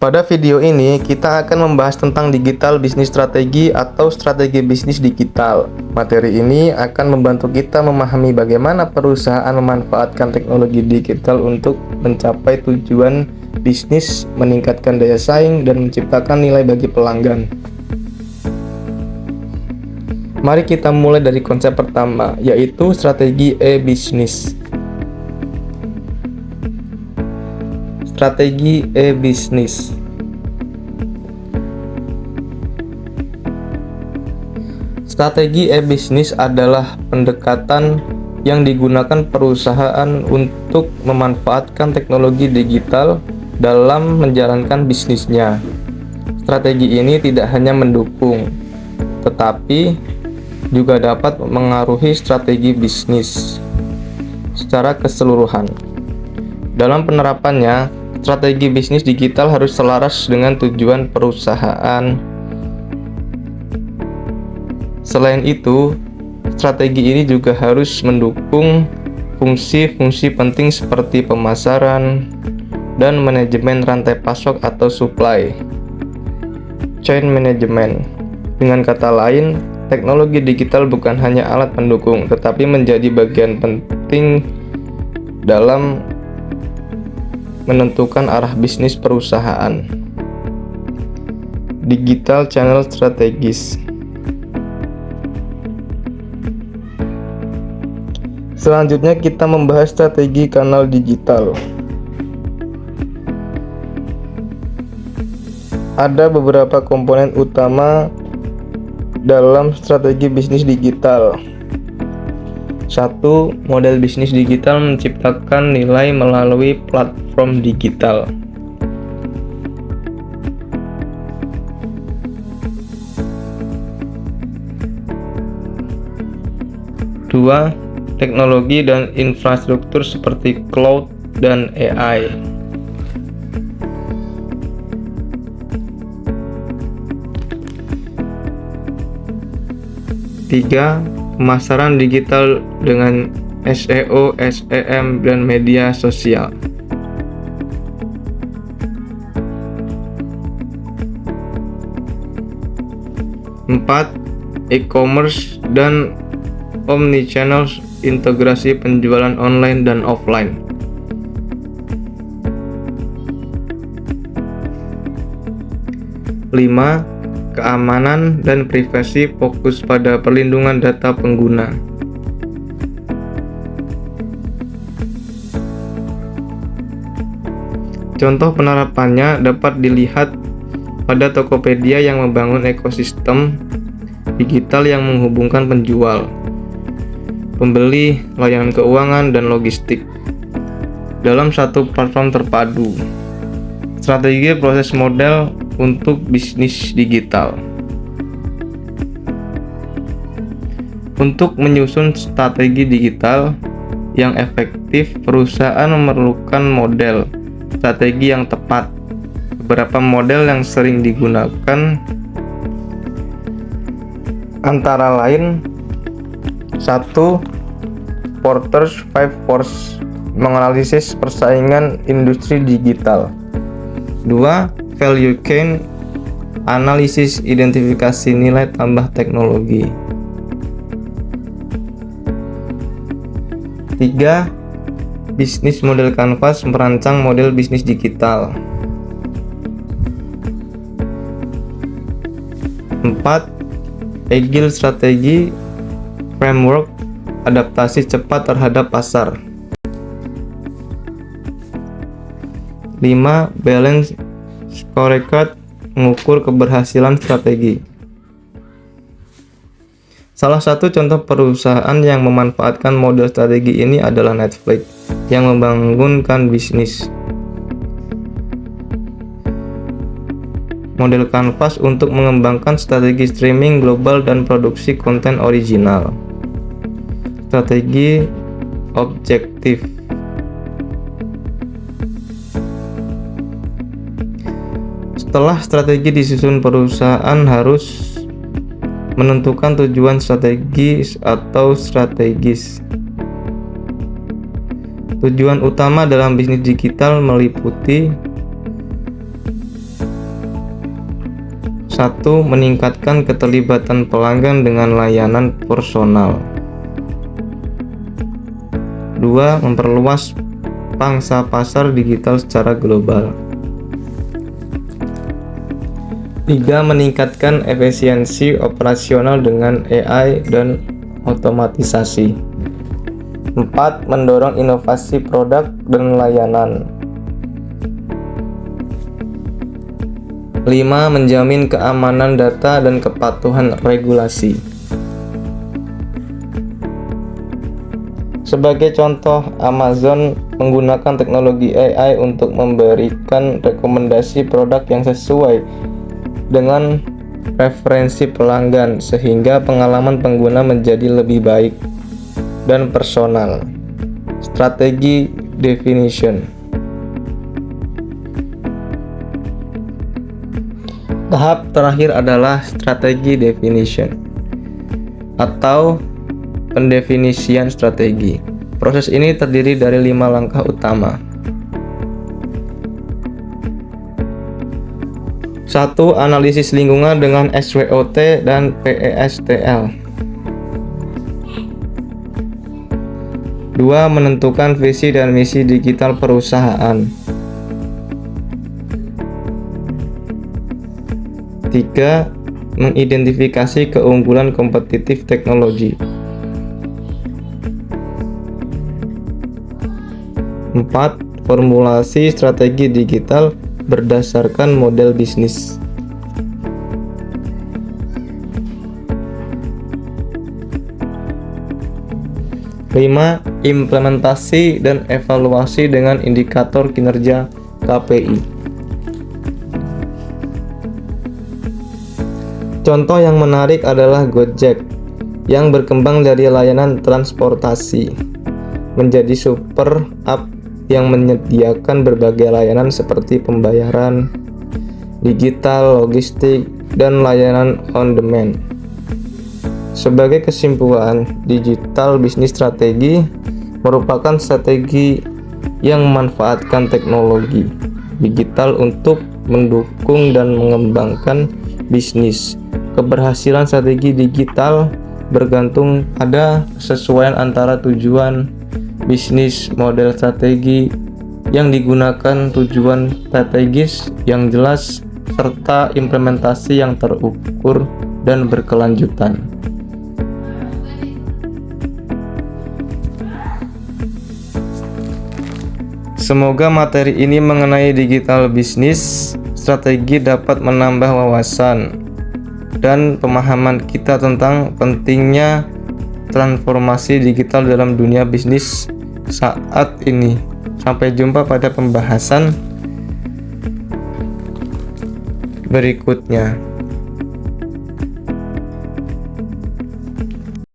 Pada video ini, kita akan membahas tentang digital business strategi atau strategi bisnis digital. Materi ini akan membantu kita memahami bagaimana perusahaan memanfaatkan teknologi digital untuk mencapai tujuan bisnis, meningkatkan daya saing, dan menciptakan nilai bagi pelanggan. Mari kita mulai dari konsep pertama, yaitu strategi e-bisnis. Strategi e-bisnis. Strategi e-bisnis adalah pendekatan yang digunakan perusahaan untuk memanfaatkan teknologi digital dalam menjalankan bisnisnya. Strategi ini tidak hanya mendukung, tetapi juga dapat mengaruhi strategi bisnis secara keseluruhan. Dalam penerapannya, strategi bisnis digital harus selaras dengan tujuan perusahaan. Selain itu, strategi ini juga harus mendukung fungsi-fungsi penting seperti pemasaran dan manajemen rantai pasok atau supply chain management. Dengan kata lain, teknologi digital bukan hanya alat pendukung, tetapi menjadi bagian penting dalam menentukan arah bisnis perusahaan. Digital channel strategis. Selanjutnya kita membahas strategi kanal digital. Ada beberapa komponen utama dalam strategi bisnis digital. 1. Model bisnis digital menciptakan nilai melalui platform digital. Dua, teknologi dan infrastruktur seperti cloud dan AI. Tiga, pemasaran digital dengan SEO, SEM, dan media sosial. Empat, e-commerce dan omnichannel, integrasi penjualan online dan offline. Lima, keamanan dan privasi, fokus pada perlindungan data pengguna. Contoh penerapannya dapat dilihat pada Tokopedia yang membangun ekosistem digital yang menghubungkan penjual, pembeli, layanan keuangan, dan logistik dalam satu platform terpadu. Strategi proses model untuk bisnis digital. Untuk menyusun strategi digital yang efektif, perusahaan memerlukan model strategi yang tepat. Beberapa model yang sering digunakan antara lain: 1. Porter's 5 Force, menganalisis persaingan industri digital. 2. Value chain, analisis identifikasi nilai tambah teknologi. 3. Bisnis model canvas, merancang model bisnis digital. 4. Agile strategi framework, adaptasi cepat terhadap pasar. 5. Balance scorecard, mengukur keberhasilan strategi. Salah satu contoh perusahaan yang memanfaatkan model strategi ini adalah Netflix, yang membangunkan bisnis model Canvas untuk mengembangkan strategi streaming global dan produksi konten original. Strategi objektif. Setelah strategi disusun, perusahaan harus menentukan tujuan strategis atau strategis. Tujuan utama dalam bisnis digital meliputi 1. Meningkatkan keterlibatan pelanggan dengan layanan personal. 2. Memperluas pangsa pasar digital secara global. 3. Meningkatkan efisiensi operasional dengan AI dan otomatisasi. 4. Mendorong inovasi produk dan layanan. 5. Menjamin keamanan data dan kepatuhan regulasi. Sebagai contoh, Amazon menggunakan teknologi AI untuk memberikan rekomendasi produk yang sesuai dengan preferensi pelanggan sehingga pengalaman pengguna menjadi lebih baik dan personal. Strategi definition. Tahap terakhir adalah strategi definition atau pendefinisian strategi. Proses ini terdiri dari 5 langkah utama. 1. Analisis lingkungan dengan SWOT dan PESTL. 2. Menentukan visi dan misi digital perusahaan. 3. Mengidentifikasi keunggulan kompetitif teknologi. 4. Formulasi strategi digital berdasarkan model bisnis. 5. Implementasi dan evaluasi dengan indikator kinerja KPI. Contoh yang menarik adalah Gojek yang berkembang dari layanan transportasi menjadi super app yang menyediakan berbagai layanan seperti pembayaran, digital, logistik, dan layanan on demand. Sebagai kesimpulan, digital bisnis strategi merupakan strategi yang memanfaatkan teknologi digital untuk mendukung dan mengembangkan bisnis. Keberhasilan strategi digital bergantung pada kesesuaian antara tujuan bisnis, model strategi yang digunakan, tujuan strategis yang jelas, serta implementasi yang terukur dan berkelanjutan. Semoga materi ini mengenai digital bisnis strategi dapat menambah wawasan dan pemahaman kita tentang pentingnya transformasi digital dalam dunia bisnis saat ini. Sampai jumpa pada pembahasan berikutnya.